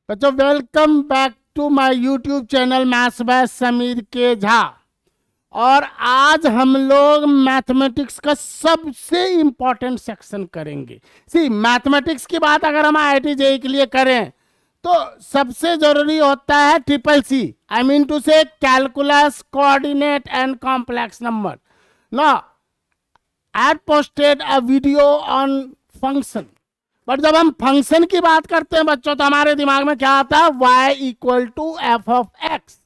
बच्चों welcome back to my YouTube channel maths by Sameer K Jha. और आज हम लोग मैथमेटिक्स का सबसे इंपॉर्टेंट सेक्शन करेंगे। सी मैथमेटिक्स की बात अगर हम आईआईटी जेईई के लिए करें तो सबसे जरूरी होता है triple C, I mean to say calculus, coordinate and complex number. ना I posted a video on function, but जब हम फंक्शन की बात करते हैं बच्चों तो हमारे दिमाग में क्या आता है, y equal to f of x.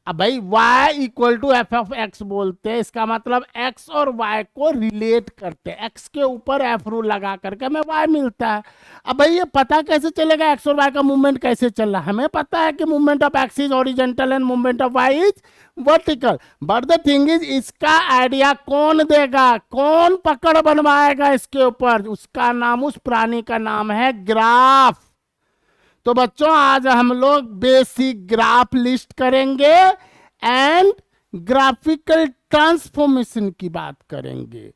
अब भाई y equal to f of x बोलते हैं, इसका मतलब x और y को रिलेट करते हैं, x के ऊपर एफ रूल लगा करके हमें y मिलता है। अब भाई ये पता कैसे चलेगा x और y का मूवमेंट कैसे चल रहा है? हमें पता है कि movement of x is horizontal and movement of y is vertical, but the thing is इसका आइडिया कौन देगा, कौन पकड़ बनवाएगा इसके ऊपर? उसका नाम, उस प्राणी का नाम है ग्राफ। तो बच्चों आज हम लोग बेसिक ग्राफ लिस्ट करेंगे एंड ग्राफिकल ट्रांसफॉर्मेशन की बात करेंगे।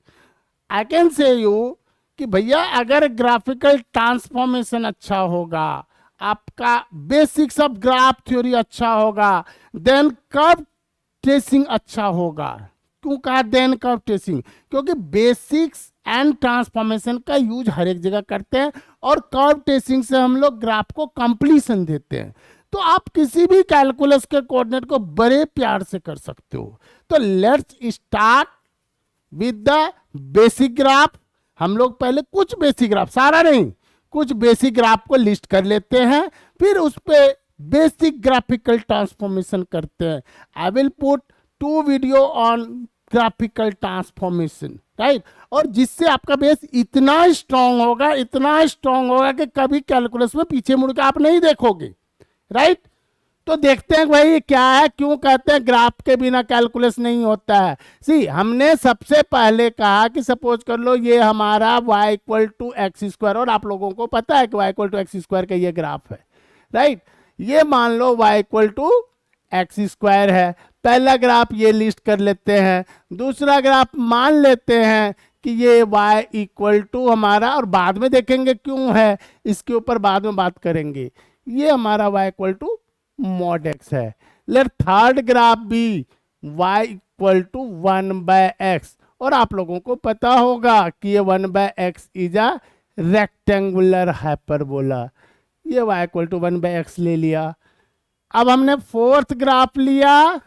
आई कैन से यू कि भैया अगर ग्राफिकल ट्रांसफॉर्मेशन अच्छा होगा, आपका बेसिक्स ऑफ ग्राफ थ्योरी अच्छा होगा, देन कर्व ट्रेसिंग अच्छा होगा। क्यों कहा देन कर्व ट्रेसिंग? क्योंकि बेसिक्स एंड ट्रांसफॉर्मेशन का यूज हर एक जगह करते हैं और कर्व ट्रेसिंग से हम लोग ग्राफ को कंप्लीशन देते हैं। तो आप किसी भी कैलकुलस के कोऑर्डिनेट को बड़े प्यार से कर सकते हो। तो let's start with the basic graph. हम लोग पहले कुछ बेसिक ग्राफ, सारा नहीं, कुछ बेसिक ग्राफ को लिस्ट कर लेते हैं, फिर उस पर बेसिक ग्राफिकल ट्रांसफॉर्मेशन करते हैं। I will put 2 video on graphical transformation, right? और जिससे आपका बेस इतना स्ट्रांग होगा, इतना स्ट्रांग होगा कि कभी कैलकुलस में पीछे मुड़ के आप नहीं देखोगे, राइट? तो देखते हैं भाई क्या है, क्यों कहते हैं ग्राफ के बिना कैलकुलस नहीं होता है। सी हमने सबसे पहले कहा कि सपोज कर लो ये हमारा y equal to x square, और आप लोगों को पता है कि y equal to x square का ये ग्राफ है, राइट? ये मान लो y equal to x square है। पहला ग्राफ ये लिस्ट कर लेते हैं। दूसरा ग्राफ मान लेते हैं कि ये y इक्वल टू हमारा, और बाद में देखेंगे क्यों है, इसके ऊपर बाद में बात करेंगे, ये हमारा y equal to mod x है। लेट थर्ड ग्राफ भी y इक्वल टू 1/x, और आप लोगों को पता होगा कि ये 1/x is a rectangular hyperbola. ये y इक्वल टू 1/x ले लिया। अब हमने फोर्थ ग्राफ लिया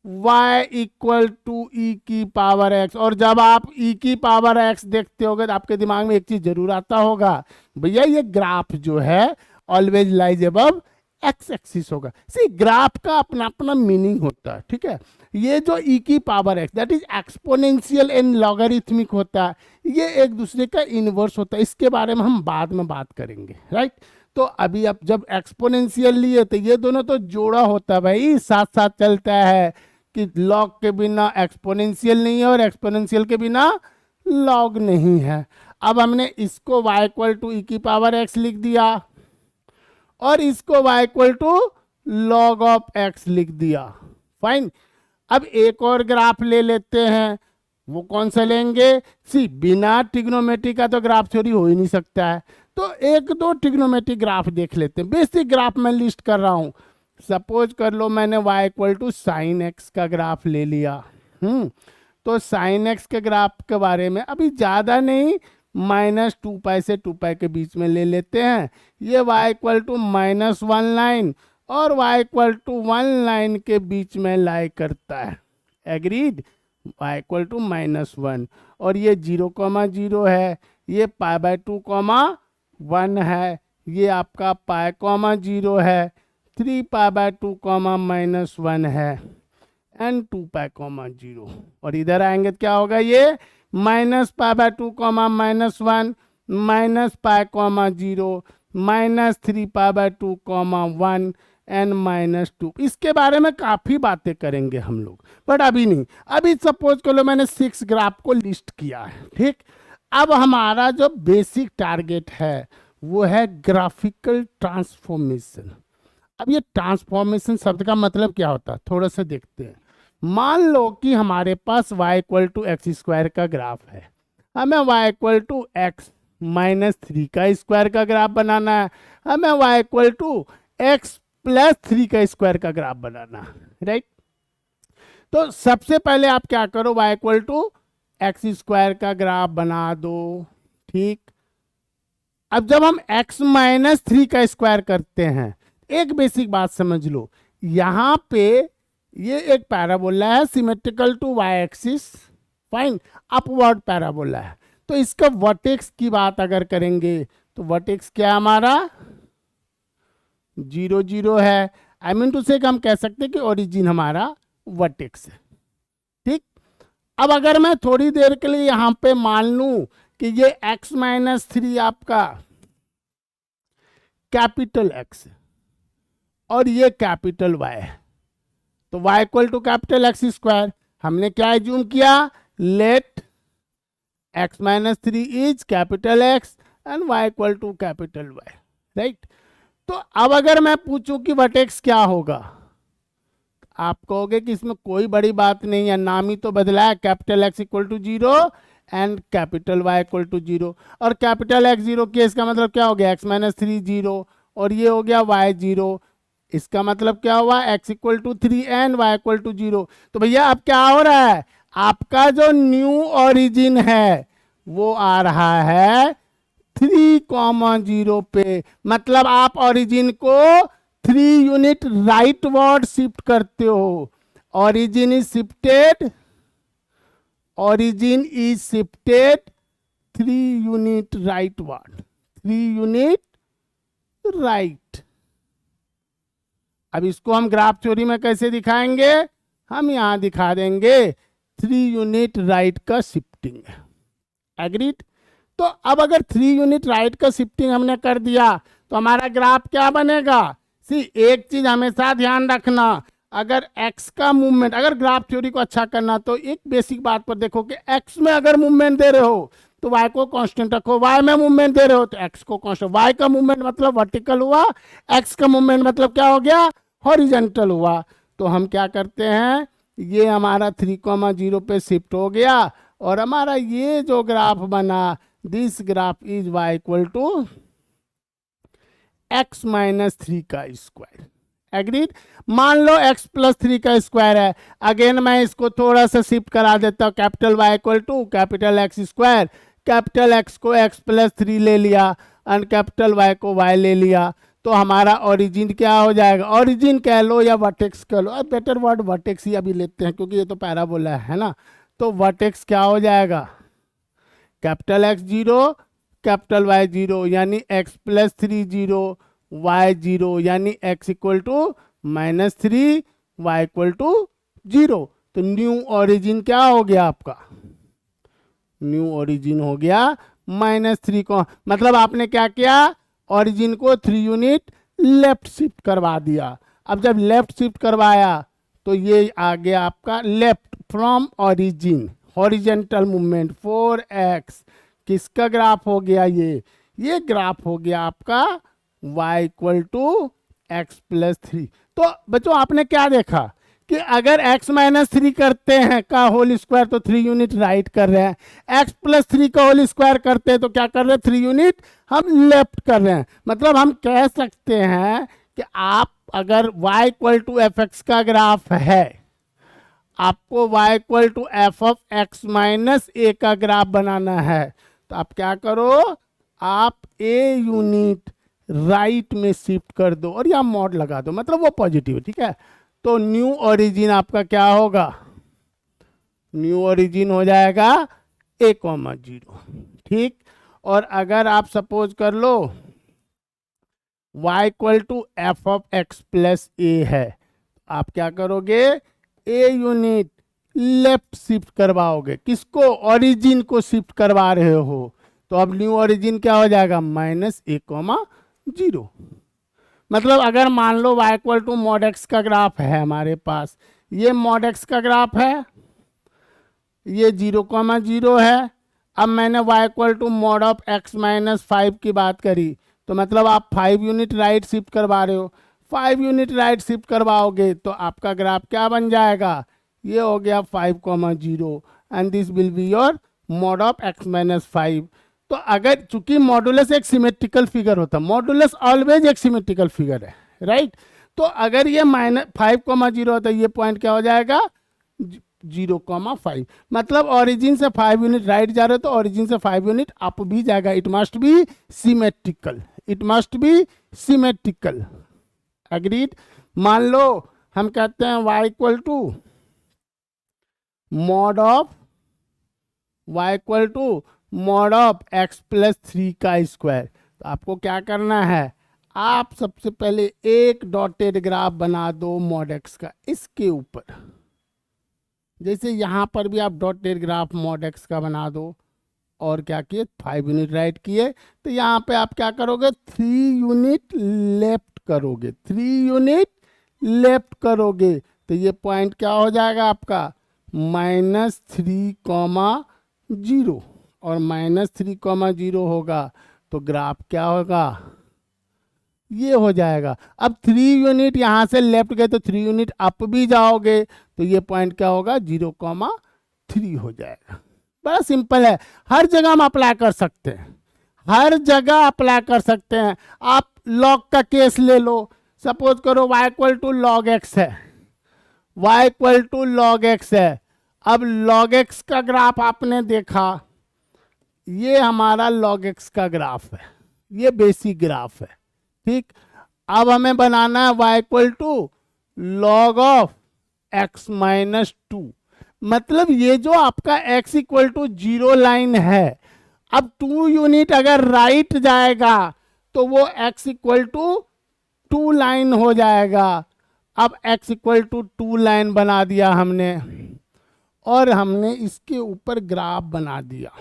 y इक्वल टू ई की पावर x, और जब आप e की पावर x देखते होगे तो आपके दिमाग में एक चीज जरूर आता होगा, भैया ये ग्राफ जो है always lies above x axis होगा। सी ग्राफ का अपना अपना मीनिंग होता है, ठीक है? ये जो e की power x that is exponential and logarithmic होता है, ये एक दूसरे का इनवर्स होता है, इसके बारे में हम बाद में बात करेंगे, राइट? तो अभी अब जब एक्सपोनेंशियल लिए तो ये दोनों तो जोड़ा होता है भाई, साथ साथ चलता है कि लॉग के बिना एक्सपोनेंशियल नहीं है और एक्सपोनेंशियल के बिना लॉग नहीं है। अब हमने इसको y इक्वल टू ई की पावर x लिख दिया और इसको y equal to log of x लिख दिया, फाइन। अब एक और ग्राफ ले लेते हैं, वो कौन सा लेंगे? सी बिना ट्रिग्नोमेट्री का तो ग्राफ थ्योरी हो ही नहीं सकता है, तो एक दो ट्रिग्नोमेट्री ग्राफ देख लेते हैं। बेसिक ग्राफ मैं लिस्ट कर रहा हूं। सपोज कर लो मैंने y equal to sine x का ग्राफ ले लिया। तो साइन एक्स के ग्राफ के बारे में अभी ज़्यादा नहीं, -2π से 2π के बीच में ले लेते हैं। ये y इक्वल टू -1 लाइन और y इक्वल टू 1 लाइन के बीच में लाई करता है, एग्रीड? y इक्वल टू -1, और ये 0,0 है, ये π/2, 1 है, ये आपका π,0 है, 3π/2, -1 है, एंड 2π,0, और इधर आएंगे तो क्या होगा, ये -π/2, -1, -π,0, -3π/2, 1 एंड -2। इसके बारे में काफी बातें करेंगे हम लोग, बट अभी नहीं। अभी सपोज कर लो मैंने 6 ग्राफ को लिस्ट किया है, ठीक? अब हमारा जो बेसिक टारगेट है वो है ग्राफिकल ट्रांसफॉर्मेशन। अब ये ट्रांसफॉर्मेशन शब्द का मतलब क्या होता है, थोड़ा सा देखते हैं। मान लो कि हमारे पास y equal to x square का ग्राफ है, हमें y इक्वल टू एक्स -3 का स्क्वायर का ग्राफ बनाना है, हमें y equal to x plus 3 का स्क्वायर का ग्राफ बनाना है, राइट। तो सबसे पहले आप क्या करो, y equal to x square का ग्राफ बना दो, ठीक। अब जब हम x -3 का स्क्वायर करते हैं, एक बेसिक बात समझ लो, यहां पे ये एक पैराबोला है symmetrical to y axis, fine, upward parabola है। तो इसका वर्टेक्स की बात अगर करेंगे तो वर्टेक्स क्या है हमारा 0 0 है। आई मीन टू से हम कह सकते हैं कि ओरिजिन हमारा वर्टेक्स है, ठीक। अब अगर मैं थोड़ी देर के लिए यहां पे मान लूं कि ये x -3 आपका कैपिटल X है और ये कैपिटल Y है, तो y equal to capital X स्क्वायर, हमने क्या एज्यूम किया, let x -3 is capital X and y equal to capital Y, right. तो अब अगर मैं पूछूं कि वर्टेक्स क्या होगा, आप कहोगे कि इसमें कोई बड़ी बात नहीं है, नाम ही तो बदला है, capital X equal to 0 and capital Y equal to 0, और कैपिटल X 0 किया, इसका मतलब क्या हो गया x -3 0 और ये हो गया y 0, इसका मतलब क्या हुआ x equal to 3 and y equal to 0। तो भैया अब क्या हो रहा है, आपका जो न्यू ओरिजिन है वो आ रहा है 3,0 पे, मतलब आप ओरिजिन को 3 यूनिट राइट वर्ड शिफ्ट करते हो। Origin is shifted, origin is shifted 3 unit rightward, 3 unit right। अब इसको हम ग्राफ थ्योरी में कैसे दिखाएंगे, हम यहां दिखा देंगे 3 यूनिट राइट का शिफ्टिंग, एग्रीड। तो अब अगर 3 यूनिट राइट का शिफ्टिंग हमने कर दिया तो हमारा ग्राफ क्या बनेगा, सी एक चीज हमेशा ध्यान रखना, अगर x का मूवमेंट, अगर ग्राफ थ्योरी को अच्छा करना तो एक बेसिक बात पर देखो कि x में अगर मूवमेंट दे रहे हो तो y को कांस्टेंट रखो, y में मूवमेंट दे रहे हो तो x को कांस्टेंट, y का मूवमेंट मतलब वर्टिकल हुआ, x का मूवमेंट मतलब क्या हो गया, हॉरिजॉन्टल हुआ। तो हम क्या करते हैं, ये हमारा 3,0 पे शिफ्ट हो गया और हमारा ये जो ग्राफ बना, this graph is y equal to x -3 का स्क्वायर, एग्रीड। मान लो x प्लस 3 का स्क्वायर है, अगेन मैं इसको थोड़ा सा शिफ्ट करा देता हूँ, capital Y equal to capital X square, capital X को x प्लस 3 ले लिया एंड कैपिटल Y को y ले लिया, तो हमारा ओरिजिन क्या हो जाएगा, ओरिजिन कह लो या वर्टेक्स कह लो, अब बेटर वर्ड वर्टेक्स ही अभी लेते हैं क्योंकि ये तो पैराबोला है ना। तो वर्टेक्स क्या हो जाएगा, कैपिटल X 0 कैपिटल Y 0, यानी x प्लस 3 0 y 0, यानी x equal to -3 y equal to 0। तो न्यू ओरिजिन क्या हो गया आपका, न्यू ओरिजिन हो गया -3 को, मतलब आपने क्या किया, ओरिजिन को 3 यूनिट लेफ्ट शिफ्ट करवा दिया। अब जब लेफ्ट शिफ्ट करवाया तो ये आ गया आपका left from origin, horizontal movement 4x, किसका ग्राफ हो गया, ये ग्राफ हो गया आपका y equal to x plus 3। तो बच्चों आपने क्या देखा कि अगर x -3 करते हैं का होल स्क्वायर तो 3 यूनिट राइट कर रहे हैं, x प्लस 3 का होल स्क्वायर करते हैं तो क्या कर रहे हैं, 3 यूनिट हम लेफ्ट कर रहे हैं। मतलब हम कह सकते हैं कि आप अगर y equal to f x का ग्राफ है, आपको y equal to f of x minus a का ग्राफ बनाना है, तो आप क्या करो, आप a यूनिट राइट में शिफ्ट कर दो और यहाँ मॉड लगा दो, मतलब वो पॉजिटिव, ठीक है। तो न्यू ओरिजिन आपका क्या होगा, न्यू ओरिजिन हो जाएगा a,0, ठीक। और अगर आप सपोज कर लो y equal to f of x plus a है, आप क्या करोगे, a यूनिट लेफ्ट शिफ्ट करवाओगे, किसको, ओरिजिन को शिफ्ट करवा रहे हो, तो अब न्यू ओरिजिन क्या हो जाएगा, -a,0। मतलब अगर मान लो y equal to mod x का ग्राफ है हमारे पास, ये मॉड एक्स का ग्राफ है, ये 0,0 है। अब मैंने y equal to mod of x -5 की बात करी, तो मतलब आप 5 यूनिट राइट शिफ्ट करवा रहे हो, 5 यूनिट राइट शिफ्ट करवाओगे तो आपका ग्राफ क्या बन जाएगा, ये हो गया 5,0 and this will be your mod of x -5। तो अगर चूंकि मॉडुलस एक सिमेट्रिकल फिगर होता है, मॉडुलस ऑलवेज एक सिमेट्रिकल फिगर है, राइट। तो अगर ये -5,0 होता है, ये पॉइंट क्या हो जाएगा 0,5, मतलब ओरिजिन से 5 यूनिट राइट जा रहे हो तो ओरिजिन से 5 यूनिट अप भी जाएगा। It must be symmetrical, it must be symmetrical, agreed. मान लो हम कहते हैं y equal to mod of x plus 3 का स्क्वायर। तो आपको क्या करना है, आप सबसे पहले एक डॉटेड ग्राफ बना दो मॉड x का इसके ऊपर, जैसे यहाँ पर भी आप डॉटेड ग्राफ मॉड x का बना दो, और क्या किए 5 यूनिट राइट किए, तो यहाँ पे आप क्या करोगे 3 यूनिट लेफ्ट करोगे, 3 यूनिट लेफ्ट करोगे, तो ये पॉइंट क्या हो जाएगा आपका -3,0, और -3,0 होगा तो ग्राफ क्या होगा, ये हो जाएगा। अब 3 यूनिट यहाँ से लेफ्ट गए तो 3 यूनिट अप भी जाओगे तो ये पॉइंट क्या होगा 0,3 हो जाएगा। बड़ा सिंपल है, हर जगह हम अप्लाई कर सकते हैं, हर जगह अप्लाई कर सकते हैं। आप लॉग का केस ले लो, सपोज करो y equal to log x है, y equal to log x है। अब लॉग एक्स का ग्राफ आपने देखा, ये हमारा लॉग एक्स का ग्राफ है, ये बेसिक ग्राफ है, ठीक। अब हमें बनाना है y equal to log of x minus 2, मतलब ये जो आपका x इक्वल टू 0 लाइन है, अब 2 यूनिट अगर राइट जाएगा तो वो x इक्वल टू 2 लाइन हो जाएगा। अब x इक्वल टू 2 लाइन बना दिया हमने, और हमने इसके ऊपर ग्राफ बना दिया,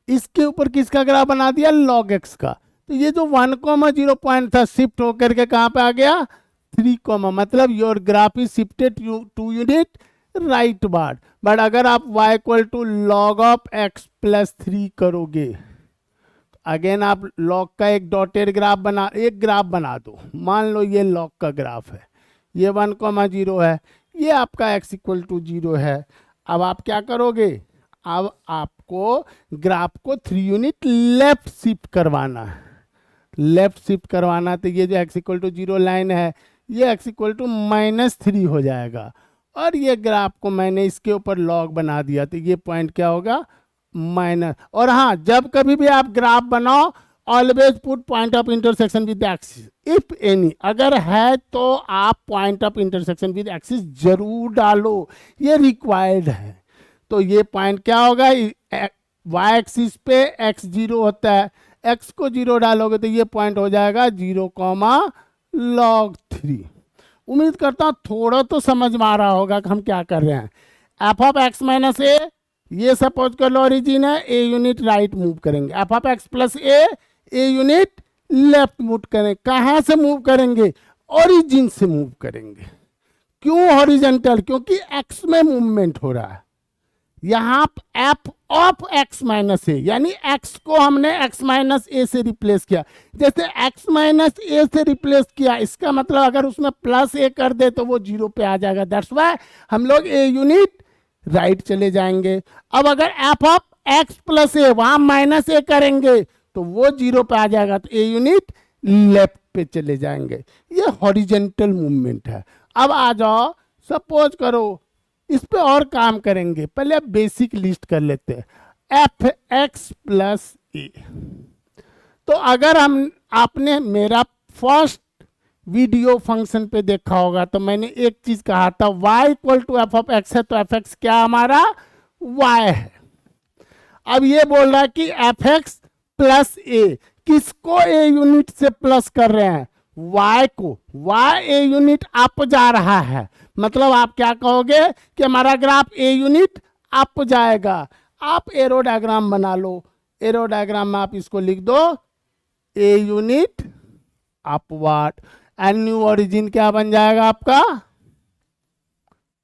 इसके ऊपर किसका ग्राफ बना दिया लॉग x का। तो ये जो 1,0 पॉइंट था शिफ्ट होकर के कहाँ पे आ गया 3, मतलब your graph is shifted 2 unit right बार। बट अगर आप y equal to log of x plus 3 करोगे, अगेन आप लॉग का एक डॉटेड ग्राफ एक ग्राफ बना दो। मान लो ये लॉग का ग्राफ है, ये 1,0 है, ये आपका x इक्वल टू 0 है। अब आप क्या करोगे, अब आपको ग्राफ को 3 यूनिट लेफ्ट शिफ्ट करवाना है, लेफ्ट शिफ्ट करवाना। तो ये जो x इक्वल टू 0 लाइन है, ये x इक्वल टू -3 हो जाएगा, और ये ग्राफ को मैंने इसके ऊपर लॉग बना दिया, तो ये पॉइंट क्या होगा माइनस। और हाँ, जब कभी भी आप ग्राफ बनाओ always put point of intersection with axis if any, अगर है तो आप point of intersection with axis जरूर डालो, ये रिक्वायर्ड है। तो ये पॉइंट क्या होगा, y एक्सिस पे x0 होता है, x को 0 डालोगे तो ये पॉइंट हो जाएगा 0,log3। उम्मीद करता हूँ थोड़ा तो समझ में आ रहा होगा कि हम क्या कर रहे हैं। एफ ऑफ एक्स माइनस ए, ये सपोज कर लो ओरिजिन है, ए यूनिट राइट मूव करेंगे। F of x plus a unit left move करें। कहाँ से मूव करेंगे, ओरिजिन से मूव करेंगे। क्यों हॉरिजॉन्टल, क्योंकि एक्स में मूवमेंट हो रहा है। यहाँ एफ ऑफ एक्स माइनस ए, यानी एक्स को हमने एक्स माइनस ए से रिप्लेस किया। जैसे एक्स माइनस ए से रिप्लेस किया, इसका मतलब अगर उसमें प्लस ए कर दे तो वो 0 पे आ जाएगा। दैट्स व्हाई हम लोग ए यूनिट राइट चले जाएंगे। अब अगर एफ ऑफ एक्स प्लस ए, वहां माइनस ए करेंगे तो वो 0 पे आ जाएगा, तो ए यूनिट लेफ्ट पे चले जाएंगे। ये हॉरिजॉन्टल मूवमेंट है। अब आ जाओ, सपोज करो इस पे और काम करेंगे। पहले अब बेसिक लिस्ट कर लेते हैं, एफ एक्स प्लस ए। तो अगर आपने मेरा फर्स्ट वीडियो फंक्शन पे देखा होगा तो मैंने एक चीज कहा था, y equal to f of x है तो एफ एक्स क्या हमारा y है। अब ये बोल रहा है कि एफ एक्स प्लस ए, किसको ए यूनिट से प्लस कर रहे हैं, y को। y ए यूनिट अप जा रहा है, मतलब आप क्या कहोगे कि हमारा ग्राफ ए यूनिट अप जाएगा। आप एरो डायग्राम बना लो, एरो डायग्राम में आप इसको लिख दो a unit upward, and new origin क्या बन जाएगा आपका,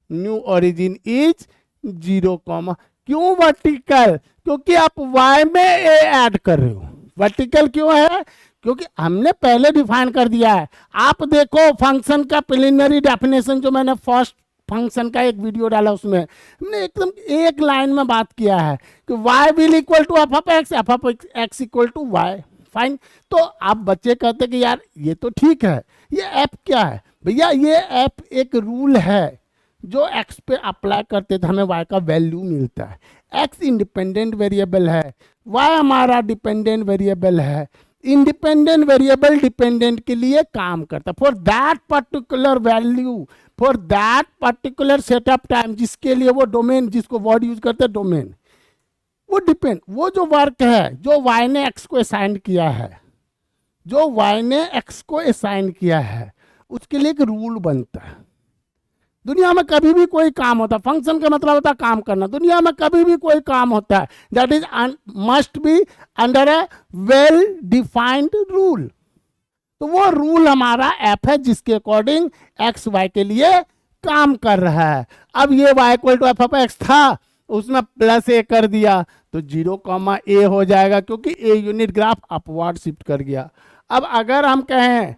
न्यू ओरिजिन इज 0, क्यों वर्टिकल, क्योंकि आप y में ए ऐड कर रहे हो। वर्टिकल क्यों है, क्योंकि हमने पहले डिफाइन कर दिया है। आप देखो फंक्शन का प्रिलिमिनरी डेफिनेशन जो मैंने फर्स्ट फंक्शन का एक वीडियो डाला, उसमें हमने एकदम एक लाइन में बात किया है कि y will equal to f of x equal to y. Fine. तो आप बच्चे कहते कि यार ये तो ठीक है, ये एफ क्या है भैया? ये एफ एक रूल है जो एक्स पे अप्लाई करते थे हमें वाई का वैल्यू मिलता है। एक्स इंडिपेंडेंट वेरिएबल है, वाई हमारा डिपेंडेंट वेरिएबल है। इंडिपेंडेंट वेरिएबल डिपेंडेंट के लिए काम करता है for that particular value, for that particular set of time, जिसके लिए वो डोमेन, जिसको वर्ड यूज करते हैं डोमेन, वो डिपेंड, वो जो वर्क है जो वाई ने एक्स को असाइन किया है, जो वाई ने एक्स को असाइन किया है, उसके लिए एक रूल बनता है। दुनिया में कभी भी कोई काम होता है, फंक्शन का मतलब होता है काम करना, दुनिया में कभी भी कोई काम होता है that is must be under A well defined rule. तो वो रूल हमारा एफ है जिसके अकॉर्डिंग एक्स वाई के लिए काम कर रहा है। अब ये y equal to f of x था, उसमें प्लस ए कर दिया तो 0, ए हो जाएगा, क्योंकि a unit graph upward shift कर गया। अब अगर हम कहें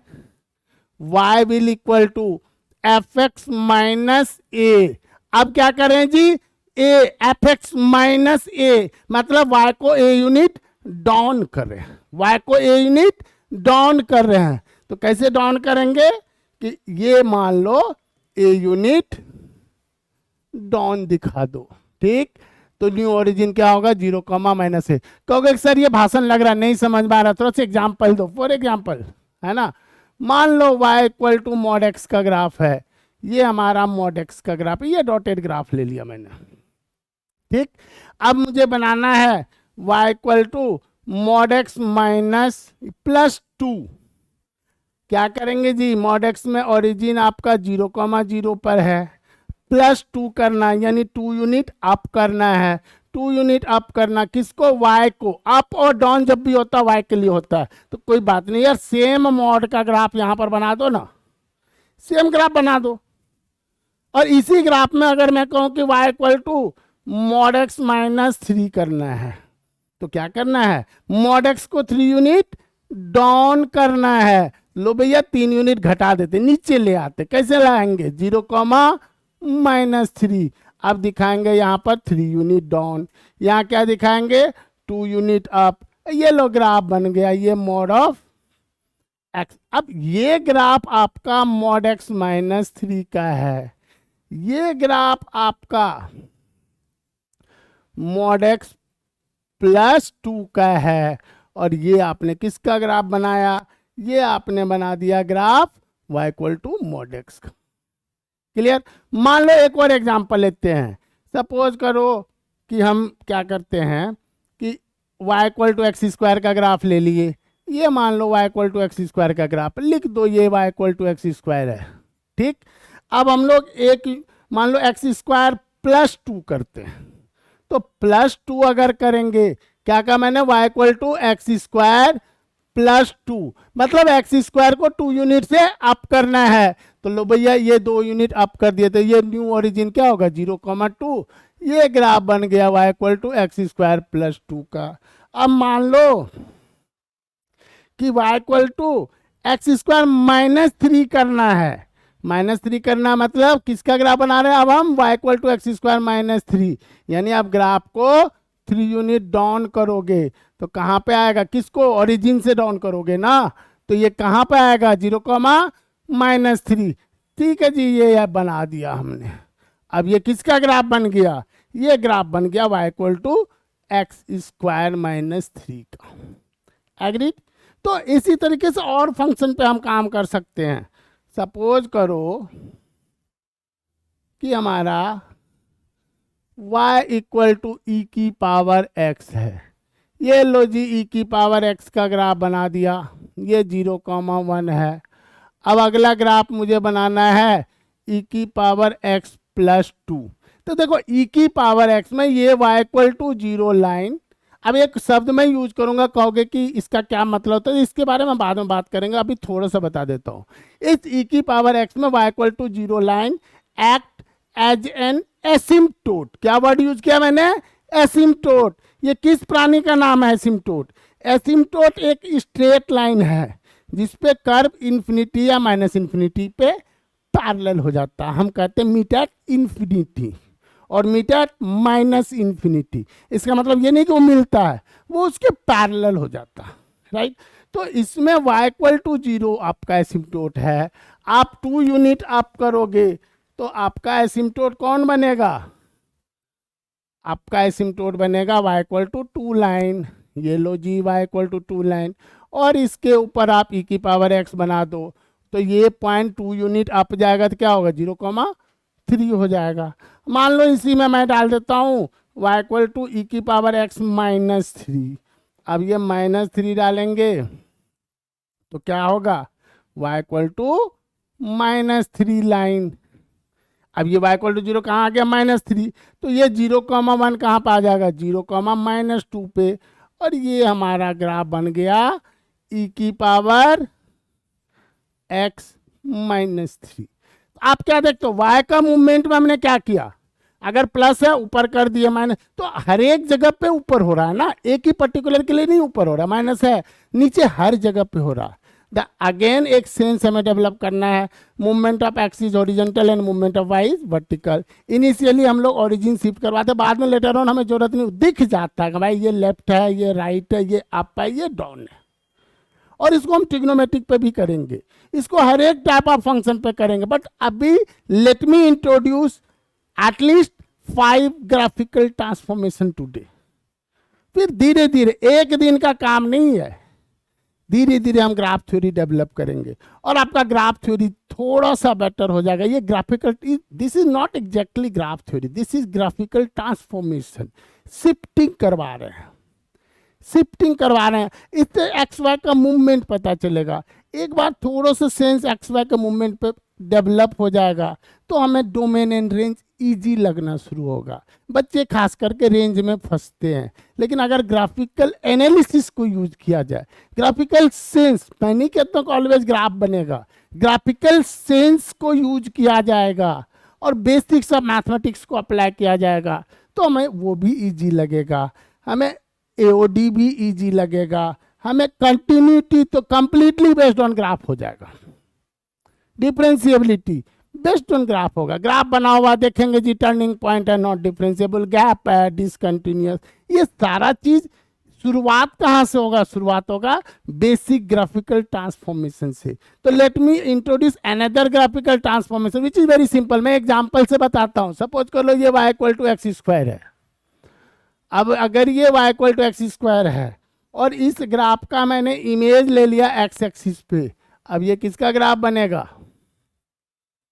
y will equal to f x minus a, अब क्या करें जी? A f x minus a मतलब y को ए यूनिट डाउन कर रहे हैं, y को ए यूनिट डाउन कर रहे हैं। तो कैसे डाउन करेंगे कि ये मान लो ए यूनिट डाउन दिखा दो, ठीक? तो न्यू ओरिजिन क्या होगा? 0, -a। कहोगे सर ये भाषण लग रहा नहीं समझ में आ रहा, थोड़ा सा एग्जाम्पल दो। फॉर एग्जाम्पल, है ना, मान लो y equal to mod x का ग्राफ है, ये हमारा मॉड एक्स का ग्राफ है, ये डॉटेड ग्राफ ले लिया मैंने, ठीक? अब मुझे बनाना है y equal to mod x minus plus 2। क्या करेंगे जी? मॉड एक्स में ओरिजिन आपका 0, 0 पर है, प्लस 2 करना है, यानी 2 यूनिट अप करना है। 2 यूनिट अप करना किसको? y को। अप और डाउन जब भी होता है y के लिए होता है। तो कोई बात नहीं यार, सेम मॉड का ग्राफ यहां पर बना दो ना, सेम ग्राफ बना दो। और इसी ग्राफ में अगर मैं कहूं कि y equal to mod x minus 3 करना है, तो क्या करना है? मॉड एक्स को 3 यूनिट डाउन करना है। लो भैया 3 यूनिट घटा देते, नीचे ले आते। कैसे लाएंगे? 0, -3। अब दिखाएंगे यहाँ पर 3 यूनिट डाउन, यहाँ क्या दिखाएंगे? 2 यूनिट अप। ये लो ग्राफ बन गया, ये मॉड ऑफ एक्स। अब ये ग्राफ आपका मॉड एक्स माइनस 3 का है, ये ग्राफ आपका मॉड एक्स प्लस 2 का है, और ये आपने किसका ग्राफ बनाया? ये आपने बना दिया graph y equal to mod x का। क्लियर? मान लो एक और एग्जांपल लेते हैं। सपोज करो कि हम क्या करते हैं कि y equal to x square का ग्राफ ले लिए, ये मान लो y equal to x square का ग्राफ लिख दो, ये y equal to x square है, ठीक? अब हम लोग एक मान लो एक्स स्क्वायर प्लस 2 करते हैं, तो प्लस 2 अगर करेंगे, क्या कहा मैंने? y equal to x square plus 2, मतलब एक्स स्क्वायर को 2 यूनिट से अप करना है। तो लो भैया ये 2 यूनिट अप कर दिए, तो ये न्यू ओरिजिन क्या होगा? 0, 2। ये ग्राफ बन गया y equal to x square plus 2 का। अब मान लो कि y equal to x square minus 3 करना है। -3 करना मतलब किसका ग्राफ बना रहे हैं अब हम? y equal to x square minus 3, यानी आप ग्राफ को 3 यूनिट डाउन करोगे तो कहाँ पे आएगा? किसको? ओरिजिन से डाउन करोगे ना, तो ये कहाँ पे आएगा? 0, -3। ठीक है जी, ये बना दिया हमने। अब ये किसका ग्राफ बन गया? ये ग्राफ बन गया y equal to x square minus 3 का। एग्रीड? तो इसी तरीके से और फंक्शन पे हम काम कर सकते हैं। सपोज करो कि हमारा y इक्वल टू ई की पावर x है, ये लो जी ई की पावर x का ग्राफ बना दिया, ये 0, 1 है। अब अगला ग्राफ मुझे बनाना है ई की पावर x प्लस 2। तो देखो ई की पावर x में ये y इक्वल टू 0 लाइन, अब एक शब्द मैं यूज करूंगा, कहोगे कि इसका क्या मतलब होता है, इसके बारे में बाद में बात करेंगे, अभी थोड़ा सा बता देता हूँ। इस ई की पावर x में y equal to 0 line act as an asymptote. क्या वर्ड यूज किया मैंने? एसिम्पटोट। ये किस प्राणी का नाम है? एसिम्पटोट। एसिम्पटोट एक स्ट्रेट लाइन है जिसपे कर्व इन्फिनिटी या माइनस इन्फिनिटी पे पैरेलल हो जाता है। हम कहते हैं मीट एट इन्फिनिटी और मीट एट माइनस इन्फिनिटी। इसका मतलब ये नहीं कि वो मिलता है, वो उसके पैरेलल हो जाता है, राइट। तो इसमें y इक्वल टू 0 आपका एसिम्पटोट है। आप 2 यूनिट आप करोगे तो आपका एसिम्पटोट कौन बनेगा? आपका एसिम्पटोट बनेगा y इक्वल टू 2 लाइन। ये लो जी, y इक्वल टू 2 लाइन, और इसके ऊपर आप e की पावर x बना दो तो ये 0.2 यूनिट अप जाएगा तो क्या होगा? 0,3 हो जाएगा। मान लो इसी में मैं डाल देता हूँ y इक्वल टू ई की पावर x माइनस 3। अब ये -3 डालेंगे तो क्या होगा? y equal to -3 line. अब ये y इक्वल टू 0 कहाँ आ गया? -3। तो ये 0,1 कहाँ पे आ जाएगा? 0,-2 पे। और ये हमारा ग्राफ बन गया e की पावर x -3। आप क्या देखते हो? y का मूवमेंट में हमने क्या किया? अगर प्लस है ऊपर कर दिए, माइनस, तो हर एक जगह पे ऊपर हो रहा है ना, एक ही पर्टिकुलर के लिए नहीं ऊपर हो रहा, माइनस है नीचे हर जगह पे हो रहा। अगेन एक सेंस हमें डेवलप करना है। Movement of x is horizontal and movement of y is vertical. Initially हम लोग ओरिजिन शिफ्ट करवाते, बाद में लेटर ऑन हमें जरूरत नहीं, दिख जाता है कि भाई ये लेफ्ट है, ये राइट है, ये अप है, ये डाउन है। और इसको हम ट्रिग्नोमेट्रिक पे भी करेंगे, इसको हर एक टाइप ऑफ फंक्शन पे करेंगे। बट अभी late me introduce at least 5 graphical transformation today. फिर धीरे धीरे, एक दिन का काम नहीं है, धीरे धीरे हम ग्राफ थ्योरी डेवलप करेंगे और आपका ग्राफ थ्योरी थोड़ा सा बेटर हो जाएगा। ये graphical, this is not exactly graph theory, this is graphical transformation. Shifting करवा रहे हैं, शिफ्टिंग करवा रहे हैं, इससे एक्स वाई का मूवमेंट पता चलेगा। एक बार थोड़ा सा सेंस एक्स वाई का मूवमेंट पे डेवलप हो जाएगा तो हमें डोमेन एंड रेंज इजी लगना शुरू होगा। बच्चे खास करके रेंज में फंसते हैं, लेकिन अगर ग्राफिकल एनालिसिस को यूज किया जाए, ग्राफिकल सेंस, मैं नहीं कहता हूँ ऑलवेज ग्राफ बनेगा, ग्राफिकल सेंस को यूज किया जाएगा और बेसिक्स ऑफ मैथमेटिक्स को अप्लाई किया जाएगा तो हमें वो भी इजी लगेगा, हमें एओडी भी इजी लगेगा, हमें कंटिन्यूटी तो कंप्लीटली बेस्ड ऑन ग्राफ हो जाएगा, डिफरेंशिएबिलिटी बेस्ड ऑन ग्राफ होगा। ग्राफ बना हुआ देखेंगे जी, टर्निंग पॉइंट है, नॉट डिफरेंशिएबल, गैप है, डिसकंटिन्यूअस, ये सारा चीज शुरुआत कहाँ से होगा? शुरुआत होगा बेसिक ग्राफिकल ट्रांसफॉर्मेशन से। तो let me introduce another graphical transformation which is very simple. मैं एग्जांपल से बताता हूँ। सपोज कर लो ये y equal to x square है। अब अगर ये y equal to x square है और इस ग्राफ का मैंने इमेज ले लिया एक्स एक्सिस पे, अब ये किसका ग्राफ बनेगा?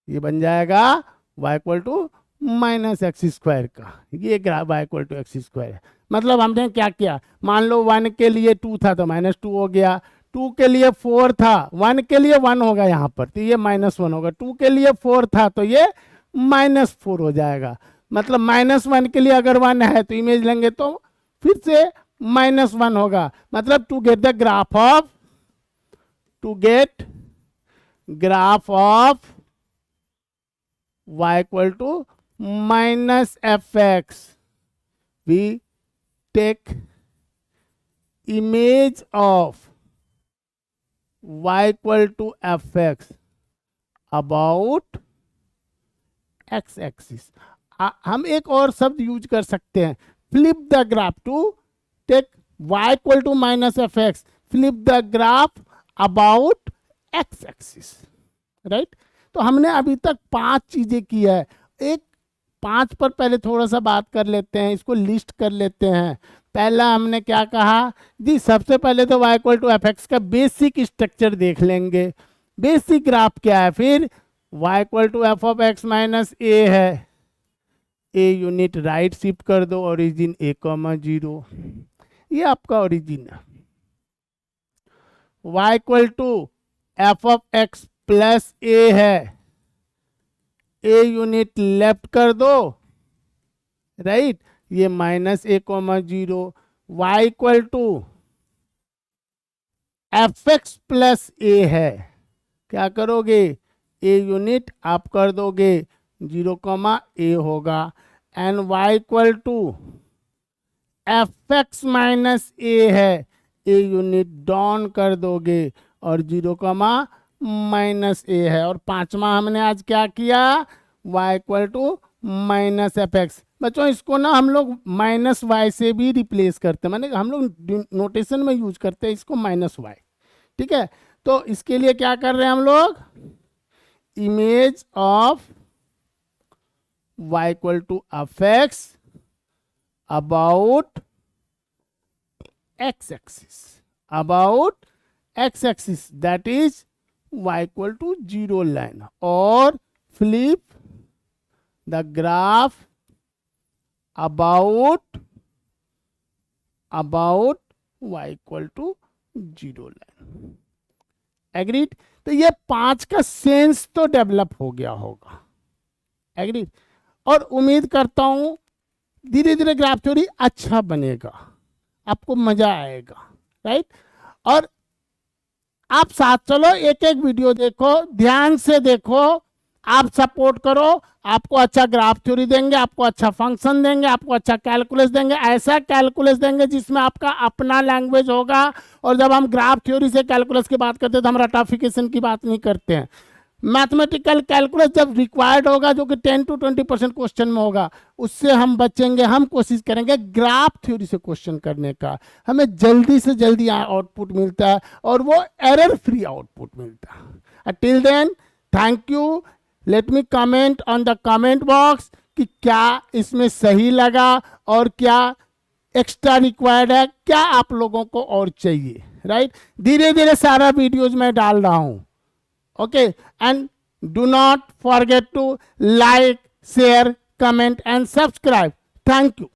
ये बन जाएगा y equal to minus x square का। ये graph y equal to x square है। मतलब हमने क्या किया? मान लो 1 के लिए 2 था तो -2 हो गया, 2 के लिए 4 था, 1 के लिए 1 होगा यहाँ पर तो ये -1 होगा, 2 के लिए 4 था तो ये -4 हो जाएगा। मतलब -1 के लिए अगर 1 है तो इमेज लेंगे तो फिर से -1 होगा। मतलब to get the graph of, to get graph of y equal to minus f x, we take image of y equal to f x about x axis. हम एक और शब्द यूज कर सकते हैं, flip the graph, to take y equal to minus f x, flip the graph about x axis, right. तो हमने अभी तक 5 चीजें की है। एक 5 पर पहले थोड़ा सा बात कर लेते हैं, इसको लिस्ट कर लेते हैं। पहला हमने क्या कहा जी? सबसे पहले तो y equal to f x का बेसिक स्ट्रक्चर देख लेंगे, बेसिक ग्राफ क्या है। फिर y equal to f of x minus a है, ए यूनिट राइट शिफ्ट कर दो, ओरिजिन a,0, ये आपका ओरिजिन है। y equal to f of x plus a है, ए यूनिट लेफ्ट कर दो, राइट, ये -a,0। y equal to f x plus a है, क्या करोगे? ए यूनिट आप कर दोगे, 0,a होगा। And y equal to f x minus a है, ए यूनिट डाउन कर दोगे और 0,-, माइनस ए है। और पांचवा हमने आज क्या किया, y equal to minus f x. बच्चों इसको ना हम लोग माइनस वाई से भी रिप्लेस करते हैं, माने हम लोग नोटेशन में यूज करते हैं इसको माइनस वाई। ठीक है, तो इसके लिए क्या कर रहे हैं हम लोग, image of y equal to f x about x axis, about x axis, that is y equal to 0 line, or flip the graph about y equal to 0 line. Agreed. तो ये 5 का सेंस तो डेवलप हो गया होगा, agreed. और उम्मीद करता हूं धीरे धीरे ग्राफ थ्योरी अच्छा बनेगा, आपको मजा आएगा, राइट। और आप साथ चलो, एक एक वीडियो देखो, ध्यान से देखो, आप सपोर्ट करो, आपको अच्छा ग्राफ थ्योरी देंगे, आपको अच्छा फंक्शन देंगे, आपको अच्छा कैलकुलस देंगे, ऐसा कैलकुलस देंगे जिसमें आपका अपना लैंग्वेज होगा। और जब हम ग्राफ थ्योरी से कैलकुलस की बात करते हैं तो हम रटाफिकेशन की बात नहीं करते हैं। मैथमेटिकल कैलकुलस जब रिक्वायर्ड होगा, जो कि 10 to 20% क्वेश्चन में होगा, उससे हम बचेंगे। हम कोशिश करेंगे ग्राफ थ्योरी से क्वेश्चन करने का, हमें जल्दी से जल्दी आउटपुट मिलता है और वो एरर फ्री आउटपुट मिलता है। Till then, thank you. Let me comment on the comment box कि क्या इसमें सही लगा और क्या एक्स्ट्रा रिक्वायर्ड है, क्या आप लोगों को और चाहिए, राइट। धीरे धीरे सारा वीडियोज मैं डाल रहा हूं, okay, and do not forget to like, share, comment and subscribe. Thank you.